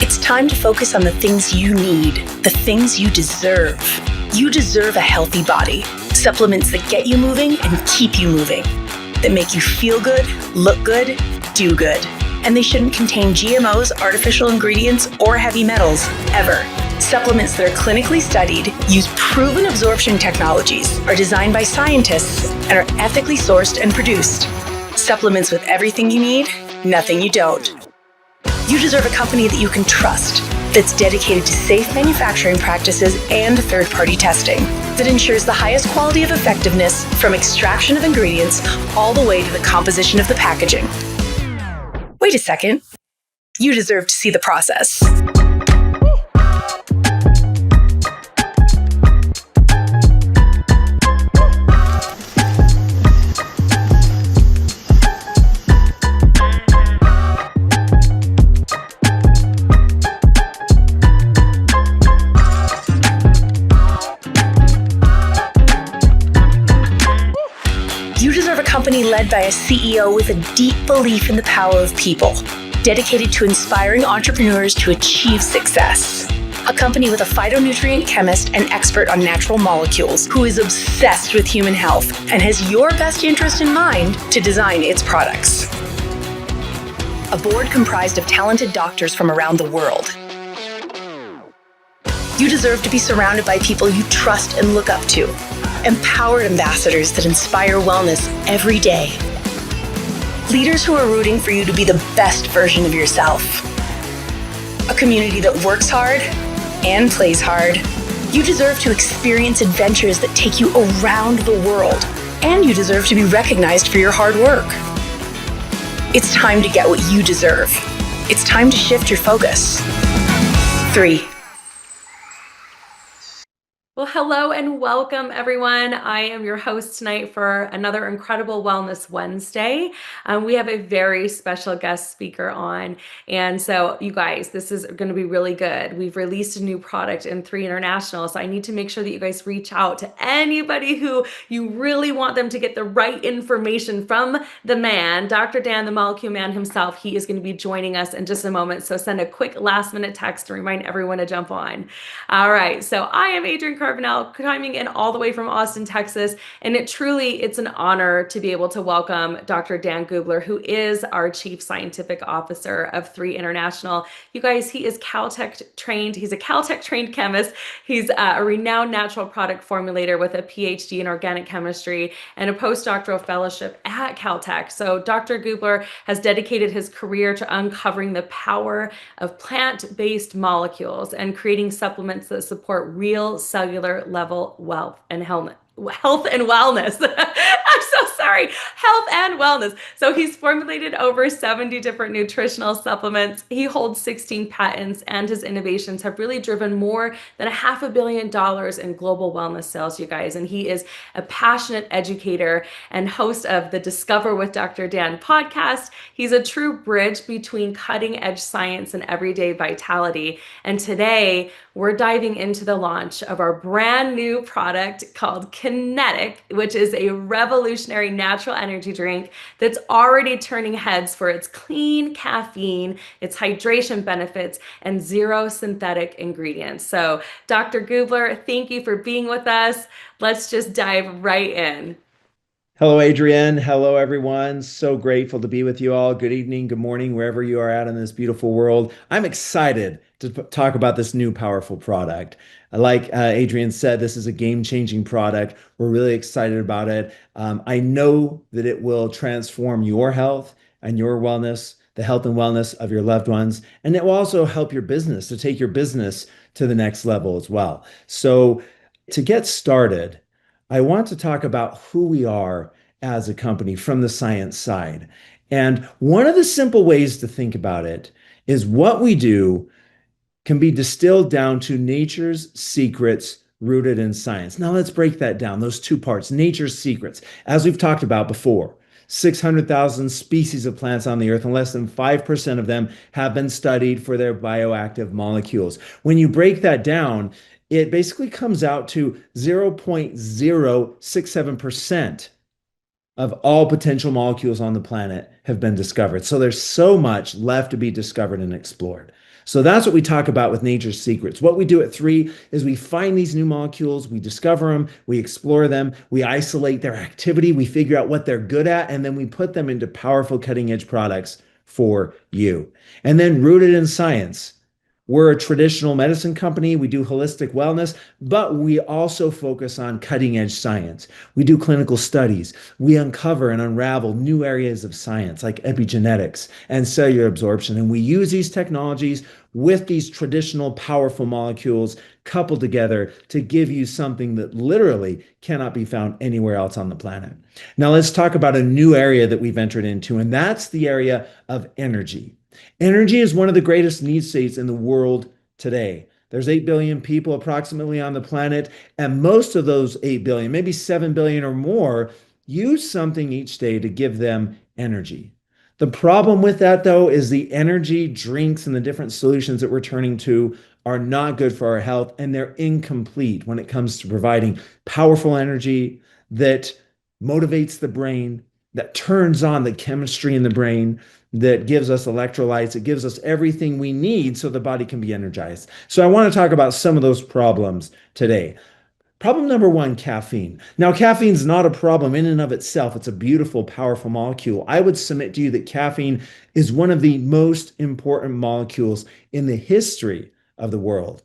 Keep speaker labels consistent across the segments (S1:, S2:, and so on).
S1: It's time to focus on the things you need, the things you deserve. You deserve a healthy body, supplements that get you moving and keep you moving, that make you feel good, look good, do good. And they shouldn't contain GMOs, artificial ingredients, or heavy metals, ever. Supplements that are clinically studied, use proven absorption technologies, are designed by scientists, and are ethically sourced and produced. Supplements with everything you need, nothing you don't. You deserve a company that you can trust, that's dedicated to safe manufacturing practices and third-party testing, that ensures the highest quality of effectiveness from extraction of ingredients all the way to the composition of the packaging. Wait a second. You deserve to see the process. You deserve a company led by a CEO with a deep belief in the power of people, dedicated to inspiring entrepreneurs to achieve success. A company with a phytonutrient chemist and expert on natural molecules who is obsessed with human health and has your best interest in mind to design its products. A board comprised of talented doctors from around the world. You deserve to be surrounded by people you trust and look up to. Empowered ambassadors that inspire wellness every day. Leaders who are rooting for you to be the best version of yourself. A community that works hard and plays hard. You deserve to experience adventures that take you around the world, and you deserve to be recognized for your hard work. It's time to get what you deserve. It's time to shift your focus. 3.
S2: Well, hello and welcome, everyone. I am your host tonight for another incredible Wellness Wednesday. We have a very special guest speaker on. And so, you guys, this is going to be really good. We've released a new product in 3 International. So I need to make sure that you guys reach out to anybody who you really want them to get the right information from the man, Dr. Dan, the Molecule Man himself. He is going to be joining us in just a moment. So send a quick last minute text to remind everyone to jump on. All right. So I am Adrien Carbonel, chiming in all the way from Austin, Texas. And it's an honor to be able to welcome Dr. Dan Gubler, who is our Chief Scientific Officer of 3 International. You guys, he is Caltech trained. He's a Caltech trained chemist. He's a renowned natural product formulator with a PhD in organic chemistry and a postdoctoral fellowship at Caltech. So Dr. Gubler has dedicated his career to uncovering the power of plant-based molecules and creating supplements that support real cellular level health and wellness. I'm so sorry. Health and wellness. So he's formulated over 70 different nutritional supplements. He holds 16 patents, and his innovations have really driven more than $500 million in global wellness sales, you guys. And he is a passionate educator and host of the Discover with Dr. Dan podcast. He's a true bridge between cutting edge science and everyday vitality. And today we're diving into the launch of our brand new product called Kinetic, which is a revolutionary natural energy drink that's already turning heads for its clean caffeine, its hydration benefits, and 0 synthetic ingredients. So, Dr. Gubler, thank you for being with us. Let's just dive right in.
S3: Hello, Adrienne. Hello, everyone. So grateful to be with you all. Good evening, good morning, wherever you are at in this beautiful world. I'm excited to talk about this new powerful product. Like Adrienne said, this is a game-changing product. We're really excited about it. I know that it will transform your health and your wellness, the health and wellness of your loved ones, and it will also help your business to take your business to the next level as well. So to get started, I want to talk about who we are as a company from the science side. And one of the simple ways to think about it is what we do can be distilled down to nature's secrets rooted in science. Now let's break that down, those 2 parts, nature's secrets. As we've talked about before, 600,000 species of plants on the earth, and less than 5% of them have been studied for their bioactive molecules. When you break that down, it basically comes out to 0.067% of all potential molecules on the planet have been discovered. So there's so much left to be discovered and explored. So that's what we talk about with Nature's Secrets. What we do at 3 is we find these new molecules, we discover them, we explore them, we isolate their activity, we figure out what they're good at, and then we put them into powerful cutting edge products for you. And then rooted in science. We're a traditional medicine company. We do holistic wellness, but we also focus on cutting edge science. We do clinical studies. We uncover and unravel new areas of science like epigenetics and cellular absorption. And we use these technologies with these traditional powerful molecules coupled together to give you something that literally cannot be found anywhere else on the planet. Now, let's talk about a new area that we've entered into, and that's the area of energy. Energy is one of the greatest need states in the world today. There's 8 billion people approximately on the planet, and most of those 8 billion, maybe 7 billion or more, use something each day to give them energy. The problem with that, though, is the energy drinks and the different solutions that we're turning to are not good for our health, and they're incomplete when it comes to providing powerful energy that motivates the brain, that turns on the chemistry in the brain, that gives us electrolytes, it gives us everything we need so the body can be energized. So I want to talk about some of those problems today. Problem number 1, caffeine. Now, caffeine is not a problem in and of itself. It's a beautiful, powerful molecule. I would submit to you that caffeine is one of the most important molecules in the history of the world.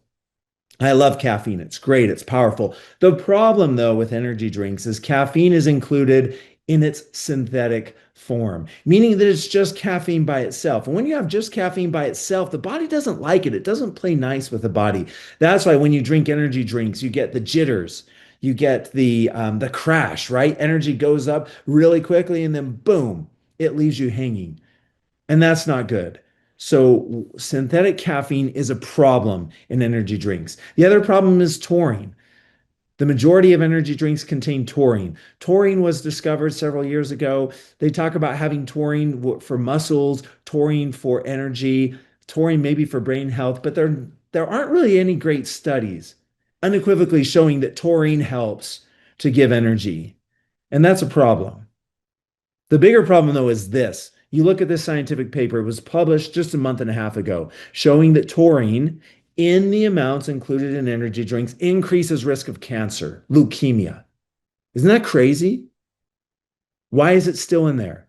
S3: I love caffeine. It's great. It's powerful. The problem, though, with energy drinks is caffeine is included in its synthetic form, meaning that it's just caffeine by itself. And when you have just caffeine by itself, the body doesn't like it. It doesn't play nice with the body. That's why when you drink energy drinks, you get the jitters, you get the crash, right? Energy goes up really quickly and then boom, it leaves you hanging. And that's not good. So synthetic caffeine is a problem in energy drinks. The other problem is taurine. The majority of energy drinks contain taurine. Taurine was discovered several years ago. They talk about having taurine for muscles, taurine for energy, taurine maybe for brain health, but there aren't really any great studies unequivocally showing that taurine helps to give energy. And that's a problem. The bigger problem, though, is this. You look at this scientific paper, it was published just a month and a half ago, showing that taurine in the amounts included in energy drinks increases risk of cancer, leukemia. Isn't that crazy? Why is it still in there?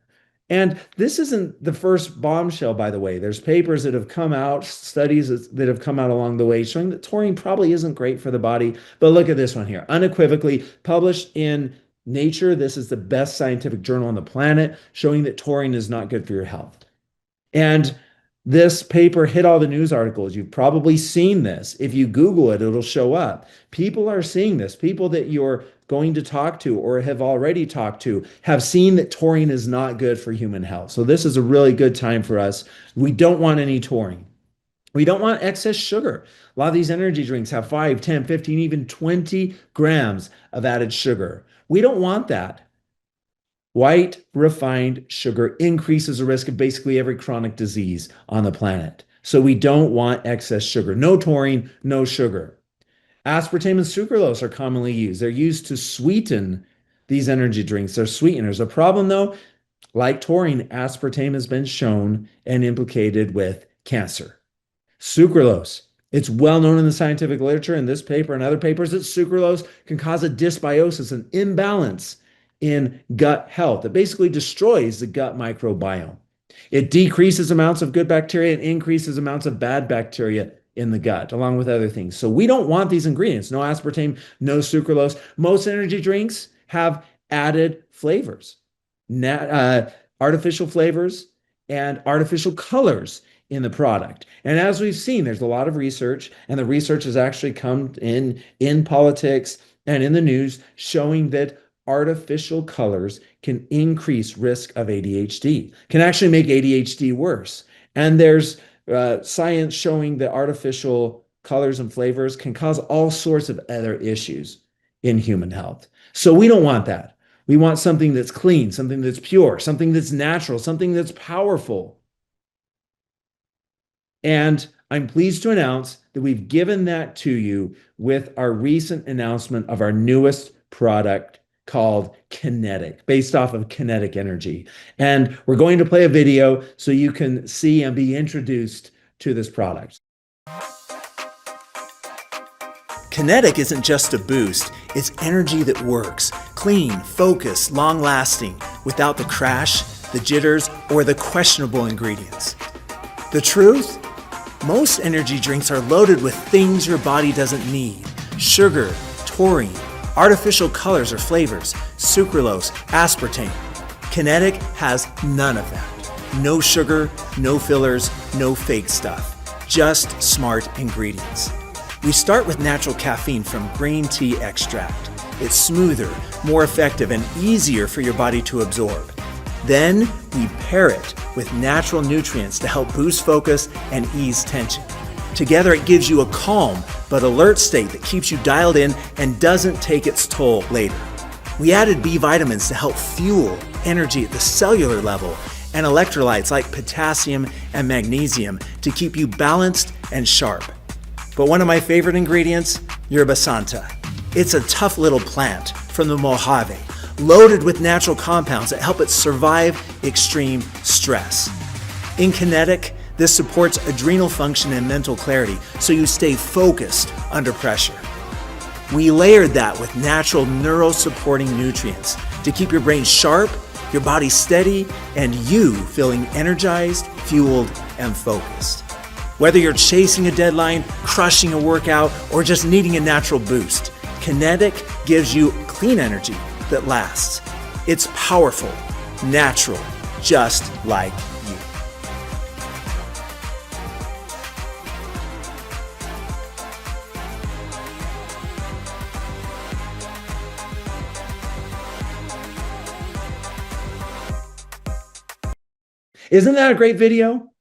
S3: And this isn't the first bombshell, by the way. There's papers that have come out, studies that have come out along the way showing that taurine probably isn't great for the body. But look at this one here, unequivocally published in Nature. This is the best scientific journal on the planet, showing that taurine is not good for your health. And this paper hit all the news articles. You've probably seen this. If you Google it, it'll show up. People are seeing this. People that you're going to talk to or have already talked to have seen that taurine is not good for human health. So this is a really good time for us. We don't want any taurine. We don't want excess sugar. A lot of these energy drinks have 5, 10, 15, even 20 grams of added sugar. We don't want that. White refined sugar increases the risk of basically every chronic disease on the planet. So we don't want excess sugar. No taurine, no sugar. Aspartame and sucralose are commonly used. They're used to sweeten these energy drinks. They're sweeteners. The problem, though, like taurine, aspartame has been shown and implicated with cancer. Sucralose. It's well known in the scientific literature, in this paper and other papers, that sucralose can cause a dysbiosis, an imbalance in gut health. It basically destroys the gut microbiome. It decreases amounts of good bacteria and increases amounts of bad bacteria in the gut, along with other things. So we don't want these ingredients. No aspartame, no sucralose. Most energy drinks have added flavors, artificial flavors, and artificial colors in the product. And as we've seen, there's a lot of research, and the research has actually come in politics and in the news showing that artificial colors can increase risk of ADHD, can actually make ADHD worse. And there's science showing that artificial colors and flavors can cause all sorts of other issues in human health. So we don't want that. We want something that's clean, something that's pure, something that's natural, something that's powerful. And I'm pleased to announce that we've given that to you with our recent announcement of our newest product called Kinetic, based off of kinetic energy. And we're going to play a video so you can see and be introduced to this product. Kinetic isn't just a boost, it's energy that works. Clean, focused, long-lasting, without the crash, the jitters, or the questionable ingredients. The truth? Most energy drinks are loaded with things your body doesn't need. Sugar, taurine, artificial colors or flavors, sucralose, aspartame. Kinetic has none of that. No sugar, no fillers, no fake stuff. Just smart ingredients. We start with natural caffeine from green tea extract. It's smoother, more effective, and easier for your body to absorb. Then we pair it with natural nutrients to help boost focus and ease tension. Together it gives you a calm but alert state that keeps you dialed in and doesn't take its toll later. We added B vitamins to help fuel energy at the cellular level and electrolytes like potassium and magnesium to keep you balanced and sharp. But one of my favorite ingredients, Yerba Santa. It's a tough little plant from the Mojave, loaded with natural compounds that help it survive extreme stress. In Kinetic, this supports adrenal function and mental clarity, so you stay focused under pressure. We layered that with natural neuro-supporting nutrients to keep your brain sharp, your body steady, and you feeling energized, fueled, and focused. Whether you're chasing a deadline, crushing a workout, or just needing a natural boost, Kinetic gives you clean energy that lasts. It's powerful, natural, just like you. Isn't that a great video?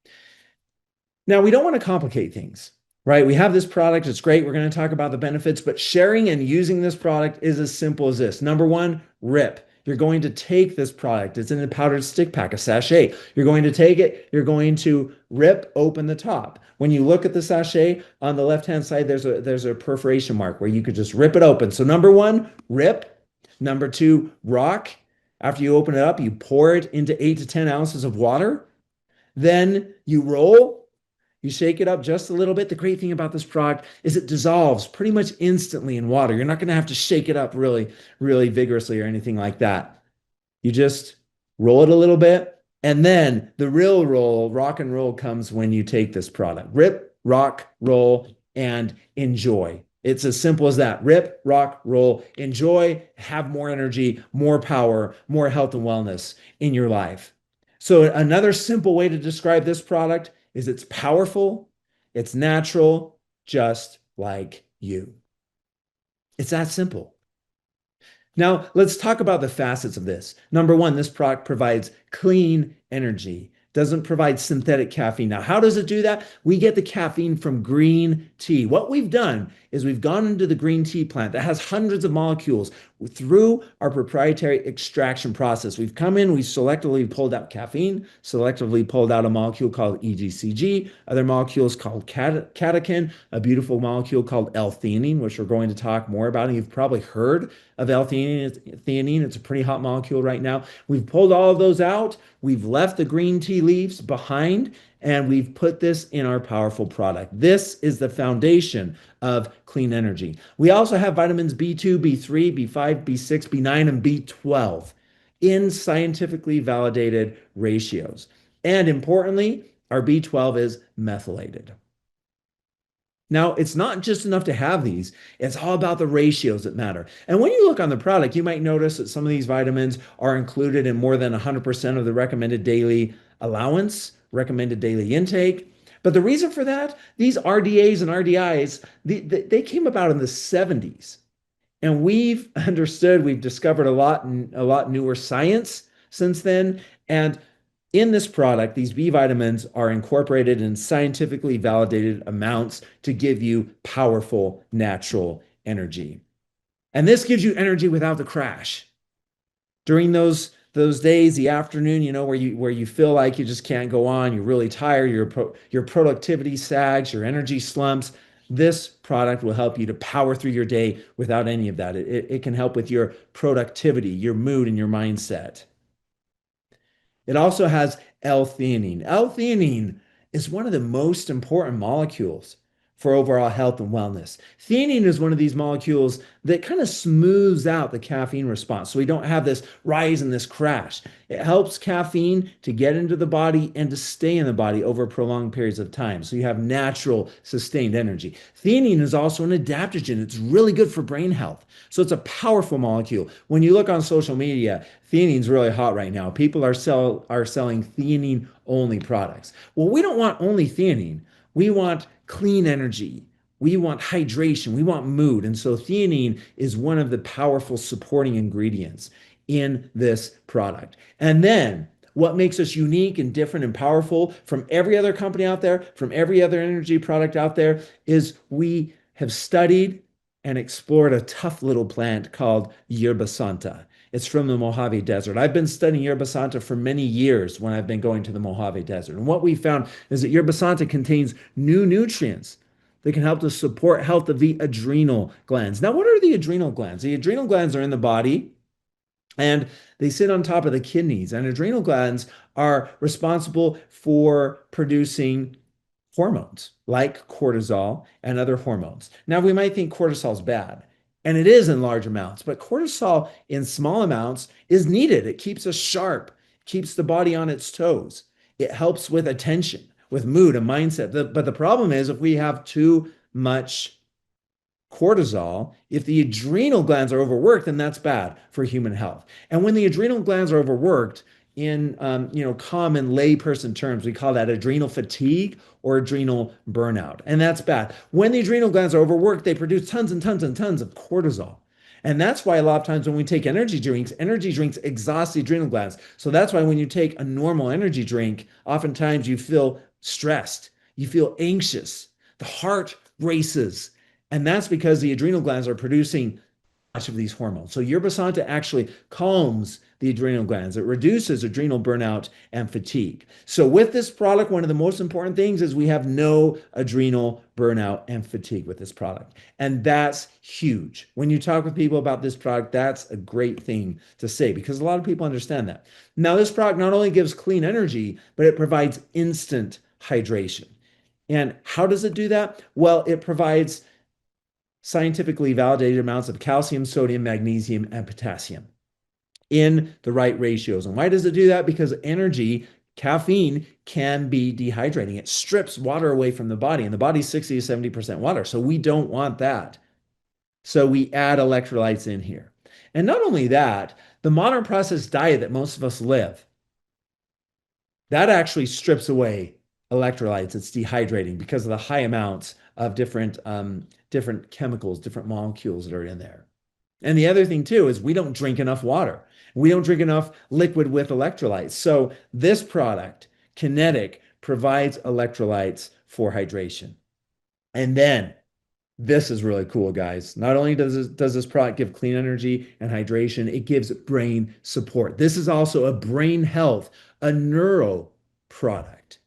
S3: Now, we don't want to complicate things, right? We have this product. It's great. We're going to talk about the benefits, but sharing and using this product is as simple as this. Number one, rip. You're going to take this product. It's in a powdered stick pack, a sachet. You're going to take it. You're going to rip open the top. When you look at the sachet on the left-hand side, there's a perforation mark where you could just rip it open. So number one, rip. Number two, rock. After you open it up, you pour it into 8 to 10 ounces of water. Then you roll. You shake it up just a little bit. The great thing about this product is it dissolves pretty much instantly in water. You're not going to have to shake it up really, really vigorously or anything like that. You just roll it a little bit. And then the real roll, rock and roll, comes when you take this product. Rip, rock, roll, and enjoy. It's as simple as that. Rip, rock, roll, enjoy, have more energy, more power, more health and wellness in your life. So another simple way to describe this product is it's powerful, it's natural, just like you. It's that simple. Now, let's talk about the facets of this. Number one, this product provides clean energy, doesn't provide synthetic caffeine. Now, how does it do that? We get the caffeine from green tea. What we've done is we've gone into the green tea plant that has hundreds of molecules. Through our proprietary extraction process, we've come in, we've selectively pulled out caffeine, selectively pulled out a molecule called EGCG, other molecules called catechin, a beautiful molecule called L-theanine, which we're going to talk more about. And you've probably heard of L-theanine. It's a pretty hot molecule right now. We've pulled all of those out. We've left the green tea leaves behind, and we've put this in our powerful product. This is the foundation of clean energy. We also have vitamins B2, B3, B5, B6, B9, and B12 in scientifically validated ratios. And importantly, our B12 is methylated. Now, it's not just enough to have these. It's all about the ratios that matter. And when you look on the product, you might notice that some of these vitamins are included in more than 100% of the recommended daily allowance, recommended daily intake. But the reason for that, these RDAs and RDIs, they came about in the 70s. And we've discovered a lot newer science since then. And in this product, these B vitamins are incorporated in scientifically validated amounts to give you powerful natural energy. And this gives you energy without the crash. During those days, the afternoon, where you feel like you just can't go on, you're really tired, your productivity sags, your energy slumps, this product will help you to power through your day without any of that. It can help with your productivity, your mood, and your mindset. It also has L-theanine. L-theanine is one of the most important molecules for overall health and wellness. Theanine is one of these molecules that kind of smooths out the caffeine response so we don't have this rise and this crash. It helps caffeine to get into the body and to stay in the body over prolonged periods of time. So you have natural, sustained energy. Theanine is also an adaptogen. It's really good for brain health. So it's a powerful molecule. When you look on social media, theanine's really hot right now. People are selling theanine only products. Well, we don't want only theanine. We want clean energy. We want hydration. We want mood. And so theanine is one of the powerful supporting ingredients in this product. And then what makes us unique and different and powerful from every other company out there, from every other energy product out there, is we have studied and explored a tough little plant called Yerba Santa. It's from the Mojave Desert. I've been studying Yerba Santa for many years when I've been going to the Mojave Desert. And what we found is that Yerba Santa contains new nutrients that can help to support health of the adrenal glands. Now, what are the adrenal glands? The adrenal glands are in the body and they sit on top of the kidneys. And adrenal glands are responsible for producing hormones like cortisol and other hormones. Now, we might think cortisol is bad, and it is in large amounts, but cortisol in small amounts is needed. It keeps us sharp, keeps the body on its toes. It helps with attention, with mood and mindset. But the problem is if we have too much cortisol, if the adrenal glands are overworked, then that's bad for human health. And when the adrenal glands are overworked, in common layperson terms, we call that adrenal fatigue or adrenal burnout, and that's bad. When the adrenal glands are overworked, they produce tons and tons and tons of cortisol, and that's why a lot of times when we take energy drinks exhaust the adrenal glands. So that's why when you take a normal energy drink, oftentimes you feel stressed, you feel anxious, the heart races, and that's because the adrenal glands are producing much of these hormones. So Yerba Santa actually calms the adrenal glands. It reduces adrenal burnout and fatigue. So with this product, one of the most important things is we have no adrenal burnout and fatigue with this product. And that's huge. When you talk with people about this product, that's a great thing to say because a lot of people understand that. Now, this product not only gives clean energy, but it provides instant hydration. And how does it do that? Well, it provides scientifically validated amounts of calcium, sodium, magnesium, and potassium in the right ratios. And why does it do that? Because caffeine can be dehydrating. It strips water away from the body, and the body's 60 to 70% water. So we don't want that. So we add electrolytes in here. And not only that, the modern processed diet that most of us live, that actually strips away electrolytes. It's dehydrating because of the high amounts of different chemicals, different molecules that are in there. And the other thing too is we don't drink enough water. We don't drink enough liquid with electrolytes. So this product, Kinetic, provides electrolytes for hydration. And then this is really cool, guys. Not only does this product give clean energy and hydration, it gives brain support. This is also a brain health, a neuro product.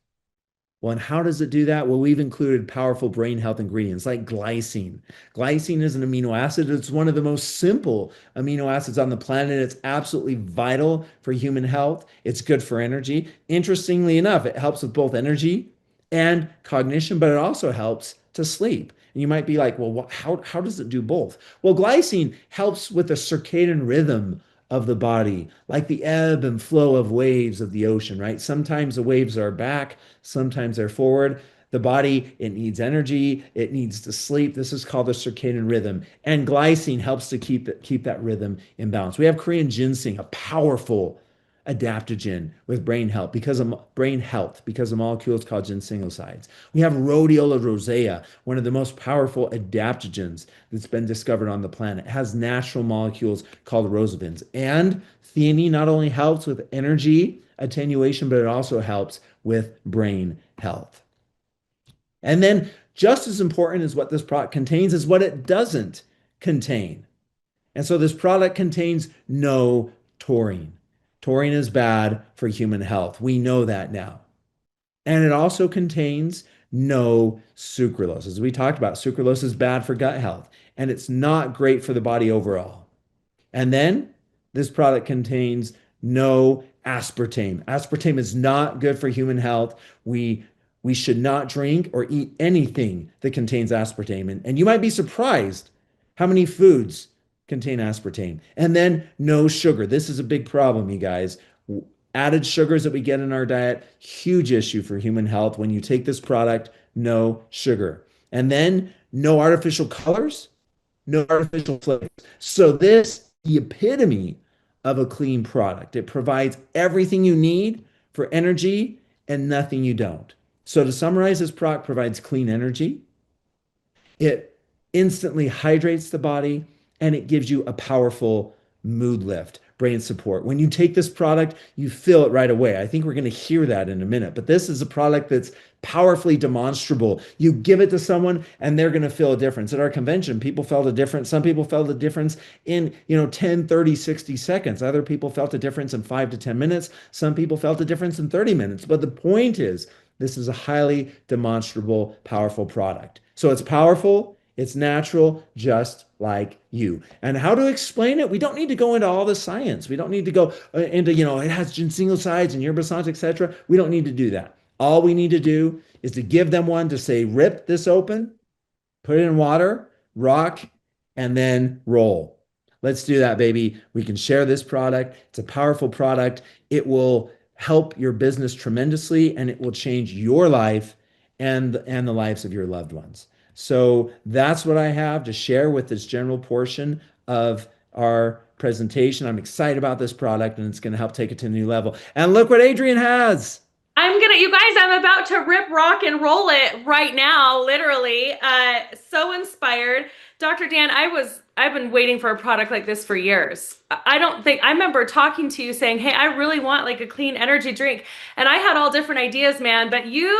S3: Well, and how does it do that? Well, we've included powerful brain health ingredients like glycine. Glycine is an amino acid. It's one of the most simple amino acids on the planet. It's absolutely vital for human health. It's good for energy. Interestingly enough, it helps with both energy and cognition, but it also helps to sleep. And you might be like, well, how does it do both? Well, glycine helps with the circadian rhythm of the body, like the ebb and flow of waves of the ocean, right? Sometimes the waves are back, sometimes they're forward. The body, it needs energy, it needs to sleep. This is called the circadian rhythm. And glycine helps to keep that rhythm in balance. We have Korean ginseng, a powerful adaptogen with brain health because the molecule is called ginsenoside. We have rhodiola rosea, one of the most powerful adaptogens that's been discovered on the planet. It has natural molecules called rosavins. And theanine not only helps with energy attenuation, but it also helps with brain health. And then just as important as what this product contains is what it doesn't contain. And so this product contains no taurine. Taurine is bad for human health. We know that now. And it also contains no sucralose. As we talked about, sucralose is bad for gut health, and it's not great for the body overall. And then this product contains no aspartame. Aspartame is not good for human health. We We should not drink or eat anything that contains aspartame. And you might be surprised how many foods contain aspartame. And then no sugar. This is a big problem, you guys. Added sugars that we get in our diet, huge issue for human health. When you take this product, no sugar. And then no artificial colors, no artificial flavors. So this, the epitome of a clean product. It provides everything you need for energy and nothing you don't. So to summarize, this product provides clean energy. It instantly hydrates the body and it gives you a powerful mood lift, brain support. When you take this product, you feel it right away. I think we're going to hear that in a minute, but this is a product that's powerfully demonstrable. You give it to someone and they're going to feel a difference. At our convention, people felt a difference. Some people felt a difference in, 10, 30, 60 seconds. Other people felt a difference in 5 to 10 minutes. Some people felt a difference in 30 minutes. But the point is, this is a highly demonstrable, powerful product. So it's powerful, it's natural, just like you. And how to explain it? We don't need to go into all the science. We don't need to go into, it has ginsenoside and Yerba Santa, etc. We don't need to do that. All we need to do is to give them one to say, rip this open, put it in water, rock, and then roll. Let's do that, baby. We can share this product. It's a powerful product. It will help your business tremendously, and it will change your life and the lives of your loved ones. So that's what I have to share with this general portion of our presentation. I'm excited about this product, and it's going to help take it to a new level. And look what Adrien has.
S2: You guys, I'm about to rip, rock, and roll it right now, literally. So inspired. Dr. Dan, I've been waiting for a product like this for years. I remember talking to you saying, hey, I really want like a clean energy drink. And I had all different ideas, man, but you're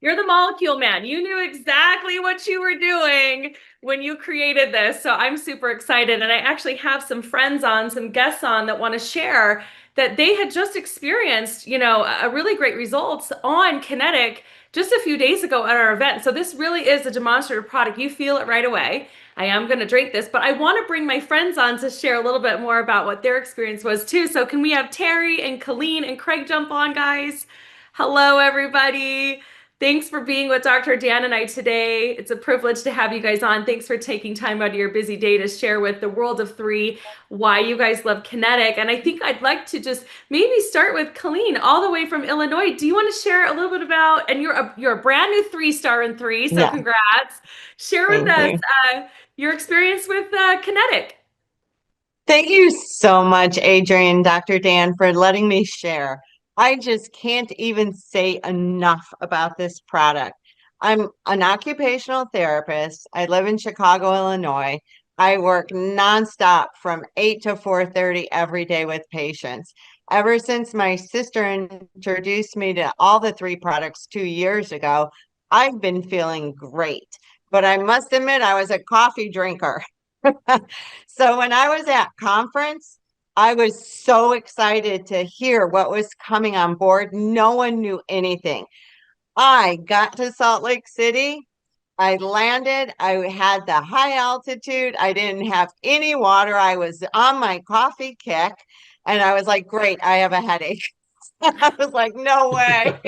S2: the molecule man. You knew exactly what you were doing when you created this. So I'm super excited. And I actually have some guests on that want to share that they had just experienced, a really great results on Kinetic just a few days ago at our event. So this really is a demonstrative product. You feel it right away. I am going to drink this, but I want to bring my friends on to share a little bit more about what their experience was too. So can we have Terry and Colleen and Craig jump on, guys? Hello, everybody. Thanks for being with Dr. Dan and I today. It's a privilege to have you guys on. Thanks for taking time out of your busy day to share with the world of three why you guys love Kinetic. And I think I'd like to just maybe start with Colleen, all the way from Illinois. Do you want to share a little bit about, and you're a brand new 3-star in 3, so congrats. Share with us your experience with Kinetic.
S4: Thank you so much, Adrien, Dr. Dan, for letting me share. I just can't even say enough about this product. I'm an occupational therapist. I live in Chicago, Illinois. I work nonstop from 8 to 4:30 every day with patients. Ever since my sister introduced me to all the 3 products 2 years ago, I've been feeling great. But I must admit, I was a coffee drinker. So when I was at conference, I was so excited to hear what was coming on board. No one knew anything. I got to Salt Lake City. I landed. I had the high altitude. I didn't have any water. I was on my coffee kick. And I was like, great, I have a headache. I was like, no way.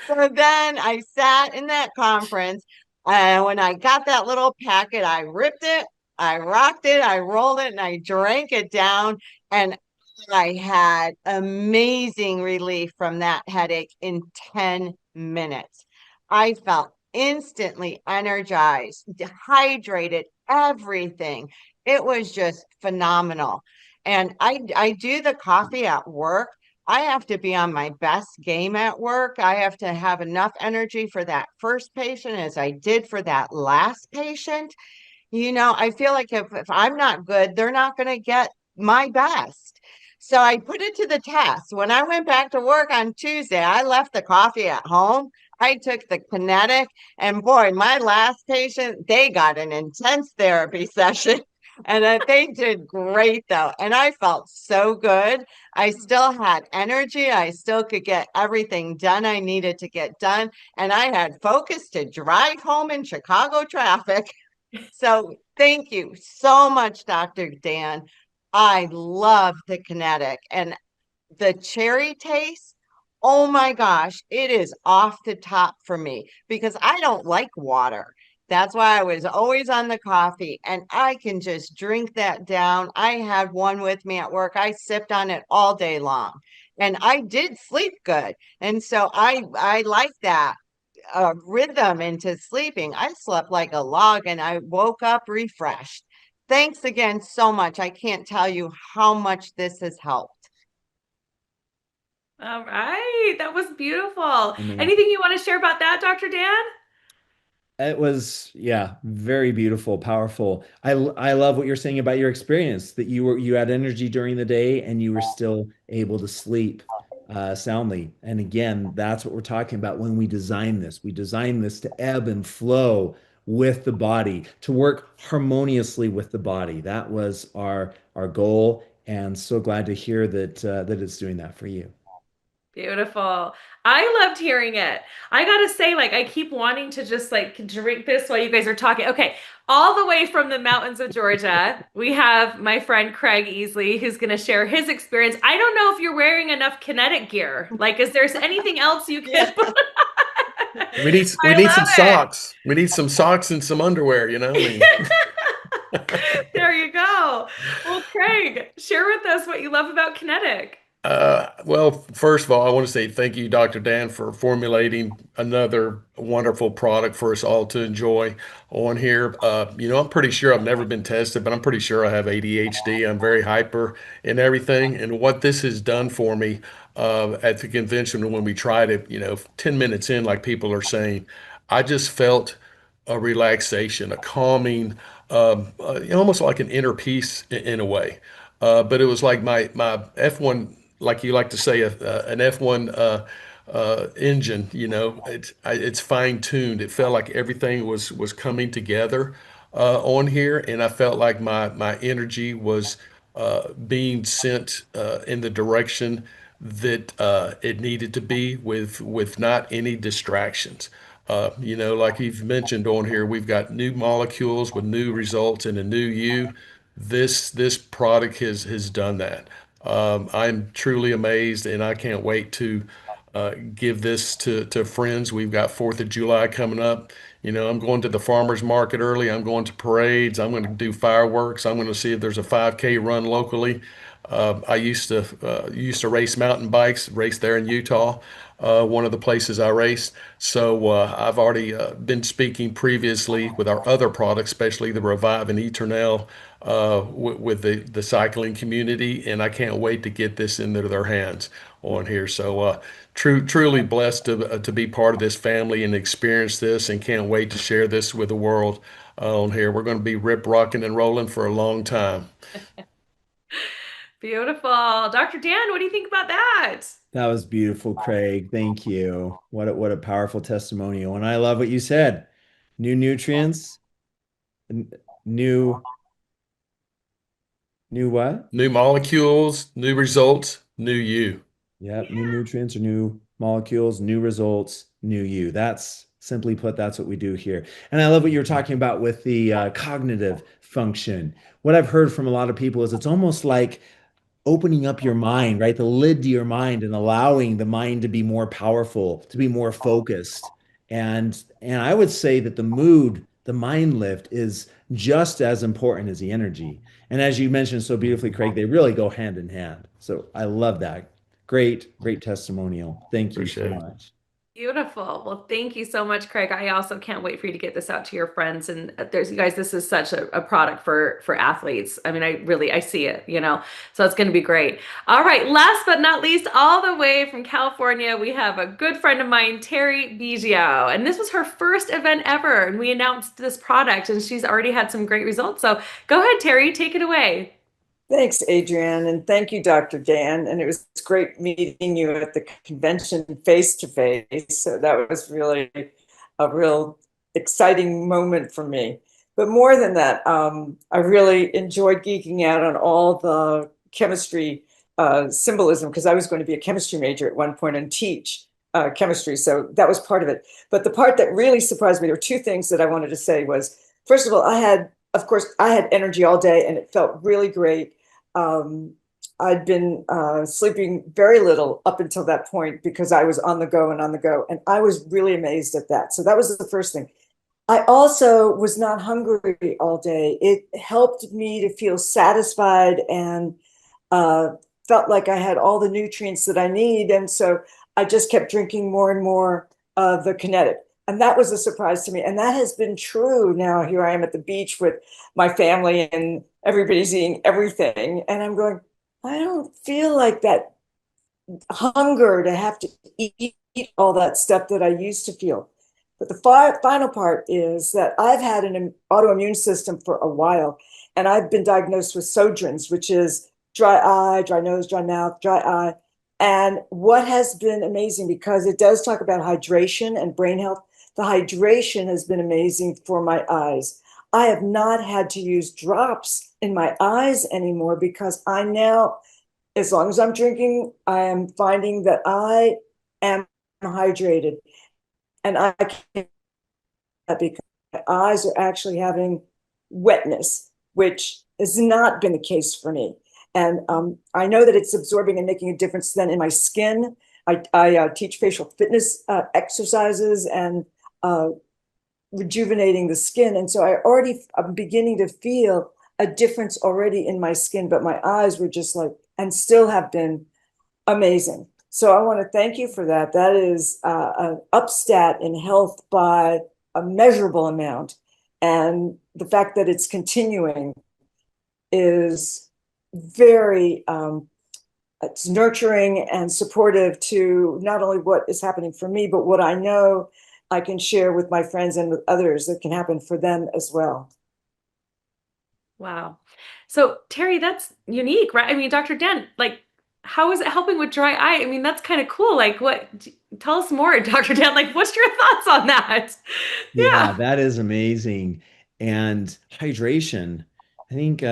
S4: So then I sat in that conference. And when I got that little packet, I ripped it. I rocked it, I rolled it, and I drank it down. And I had amazing relief from that headache in 10 minutes. I felt instantly energized, hydrated, everything. It was just phenomenal. And I do the coffee at work. I have to be on my best game at work. I have to have enough energy for that first patient as I did for that last patient. I feel like if I'm not good, they're not going to get my best. So I put it to the test. When I went back to work on Tuesday, I left the coffee at home. I took the Kinetic, and boy, my last patient, they got an intense therapy session. And they did great though. And I felt so good. I still had energy. I still could get everything done I needed to get done. And I had focus to drive home in Chicago traffic. So thank you so much, Dr. Dan. I love the Kinetic, and the cherry taste. Oh my gosh, it is off the top for me because I don't like water. That's why I was always on the coffee, and I can just drink that down. I had one with me at work. I sipped on it all day long, and I did sleep good. And so I like that rhythm into sleeping. I slept like a log and I woke up refreshed. Thanks again so much. I can't tell you how much this has helped.
S2: All right. That was beautiful.
S3: Amazing.
S2: Anything you want to share about that, Dr. Dan?
S3: It was, yeah, very beautiful, powerful. I love what you're saying about your experience, that you had energy during the day and you were still able to sleep soundly. And again, that's what we're talking about when we design this. We design this to ebb and flow with the body, to work harmoniously with the body. That was our goal, and so glad to hear that it's doing that for you.
S2: Beautiful. I loved hearing it. I gotta say, like, I keep wanting to just like drink this while you guys are talking. Okay, all the way from the mountains of Georgia, we have my friend Craig Easley, who's gonna share his experience. I don't know if you're wearing enough Kinetic gear. Like, is there anything else you can put on?
S5: We need
S2: I
S5: some
S2: love it.
S5: socks. We need some socks and some underwear, you know? I mean,
S2: There you go. Well, Craig, share with us what you love about Kinetic.
S5: well, first of all, I want to say thank you, Dr. Dan, for formulating another wonderful product for us all to enjoy on here. I'm pretty sure I've never been tested, but I'm pretty sure I have ADHD. I'm very hyper and everything. And what this has done for me at the convention when we tried it, 10 minutes in, like people are saying, I just felt a relaxation, a calming, almost like an inner peace in a way. But it was like my F1, like you like to say, an F1 engine. It's fine tuned. It felt like everything was coming together on here, and I felt like my energy was being sent in the direction that it needed to be with not any distractions. Like you've mentioned on here, we've got new molecules with new results and a new you. This product has done that. I'm truly amazed, and I can't wait to give this to friends. We've got 4th of July coming up. I'm going to the farmers market early. I'm going to parades. I'm going to do fireworks. I'm going to see if there's a 5K run locally. I used to race mountain bikes, race there in Utah, one of the places I raced. So I've already been speaking previously with our other products, especially the Revive and Eternel, with the cycling community, and I can't wait to get this into their hands on here. So truly blessed to be part of this family and experience this, and can't wait to share this with the world on here. We're going to be rip rocking and rolling for a long time.
S2: Beautiful. Dr. Dan, what do you think about that?
S3: That was beautiful, Craig. Thank you. What a powerful testimonial. And I love what you said. New nutrients, new what?
S5: New molecules, new results, new you.
S3: Yep, new nutrients or new molecules, new results, new you. That's simply put, that's what we do here. And I love what you're talking about with the cognitive function. What I've heard from a lot of people is it's almost like opening up your mind, right? The lid to your mind and allowing the mind to be more powerful, to be more focused. And I would say that the mood, the mind lift is just as important as the energy. And as you mentioned so beautifully, Craig, they really go hand in hand. So I love that. Great testimonial. Thank you so
S5: Appreciate it.
S3: much.
S2: Beautiful. Well, thank you so much, Craig. I also can't wait for you to get this out to your friends. And there's, you guys, this is such a product for athletes. I mean, I see it, so it's going to be great. All right. Last but not least, all the way from California, we have a good friend of mine, Terry Biggio. And this was her first event ever. And we announced this product, and she's already had some great results. So go ahead, Terry, take it away.
S6: Thanks, Adrienne, and thank you, Dr. Dan. And it was great meeting you at the convention face to face. So that was really a real exciting moment for me. But more than that, I really enjoyed geeking out on all the chemistry symbolism, because I was going to be a chemistry major at one point and teach chemistry. So that was part of it. But the part that really surprised me, there were two things that I wanted to say was, first of all, I had energy all day and it felt really great. I'd been sleeping very little up until that point because I was on the go. And I was really amazed at that. So that was the first thing. I also was not hungry all day. It helped me to feel satisfied and felt like I had all the nutrients that I need. And so I just kept drinking more and more of the Kinetic. And that was a surprise to me. And that has been true. Now here I am at the beach with my family and everybody's eating everything. And I'm going, I don't feel like that hunger to have to eat all that stuff that I used to feel. But the final part is that I've had an autoimmune system for a while, and I've been diagnosed with Sjogren's, which is dry eye, dry nose, dry mouth, dry eye. And what has been amazing, because it does talk about hydration and brain health, the hydration has been amazing for my eyes. I have not had to use drops in my eyes anymore because I now, as long as I'm drinking, I am finding that I am hydrated. And I can't, because my eyes are actually having wetness, which has not been the case for me. And I know that it's absorbing and making a difference then in my skin. I teach facial fitness exercises and rejuvenating the skin. And so I'm beginning to feel a difference already in my skin, but my eyes were just like, and still have been amazing. So I want to thank you for that. That is an upstat in health by a measurable amount. And the fact that it's continuing is very, it's nurturing and supportive to not only what is happening for me, but what I know I can share with my friends and with others that can happen for them as well.
S2: Wow. So Terry, that's unique, right? I mean, Dr. Dan, like, how is it helping with dry eye? I mean, that's kind of cool. Like, tell us more, Dr. Dan, like, what's your thoughts on that?
S3: Yeah, that is amazing. And hydration, I think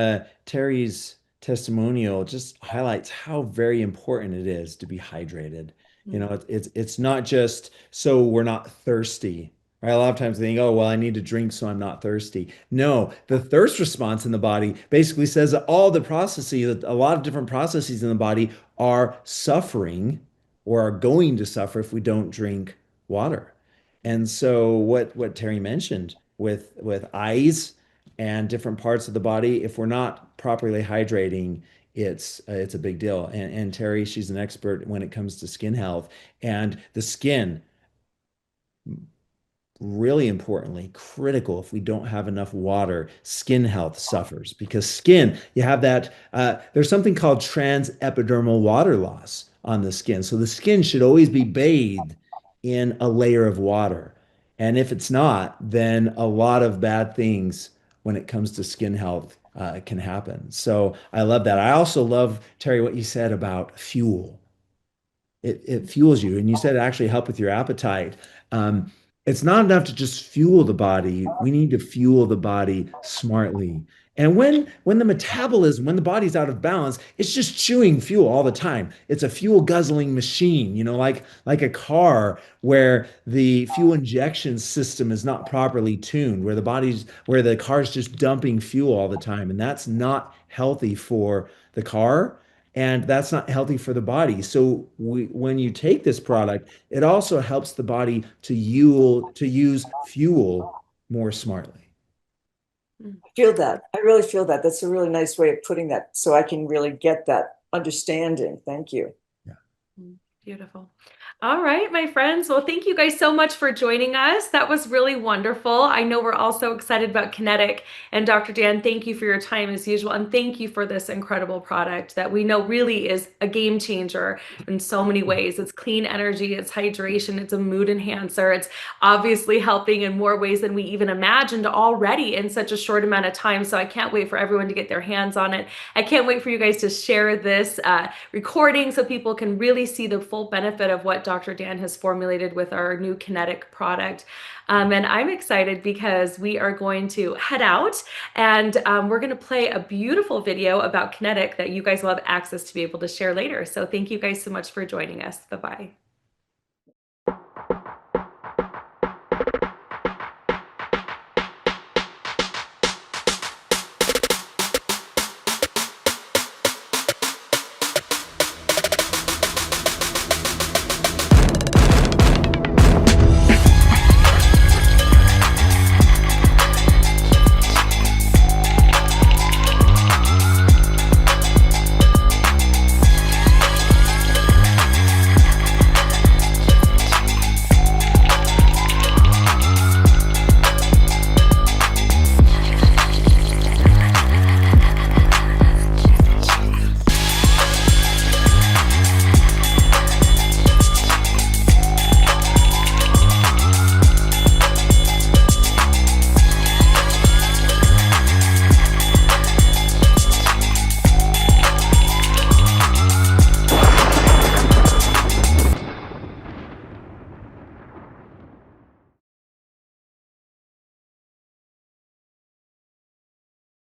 S3: Terry's testimonial just highlights how very important it is to be hydrated. You know, it's not just so we're not thirsty, right? A lot of times they think, oh, well, I need to drink so I'm not thirsty. No, the thirst response in the body basically says that all the processes, a lot of different processes in the body are suffering or are going to suffer if we don't drink water. And so what Terry mentioned with eyes and different parts of the body, if we're not properly hydrating, it's a big deal. And Terry, she's an expert when it comes to skin health. And the skin, really importantly, critical. If we don't have enough water, skin health suffers because skin, you have that, there's something called transepidermal water loss on the skin. So the skin should always be bathed in a layer of water. And if it's not, then a lot of bad things when it comes to skin health can happen. So I love that. I also love, Terry, what you said about fuel. It fuels you. And you said it actually helped with your appetite. It's not enough to just fuel the body. We need to fuel the body smartly. And when the metabolism, when the body's out of balance, it's just chewing fuel all the time. It's a fuel guzzling machine, you know, like a car where the fuel injection system is not properly tuned, where the car's just dumping fuel all the time. And that's not healthy for the car. And that's not healthy for the body. So when you take this product, it also helps the body to use fuel more smartly.
S6: I feel that. I really feel that. That's a really nice way of putting that, so I can really get that understanding. Thank you.
S3: Yeah.
S2: Beautiful. All right, my friends. Well, thank you guys so much for joining us. That was really wonderful. I know we're all so excited about Kinetic. And Dr. Dan, thank you for your time as usual. And thank you for this incredible product that we know really is a game changer in so many ways. It's clean energy, it's hydration, it's a mood enhancer. It's obviously helping in more ways than we even imagined already in such a short amount of time. So I can't wait for everyone to get their hands on it. I can't wait for you guys to share this recording so people can really see the full benefit of what Dr. Dan has formulated with our new Kinetic product. And I'm excited because we are going to head out and we're going to play a beautiful video about Kinetic that you guys will have access to be able to share later. So thank you guys so much for joining us. Bye-bye.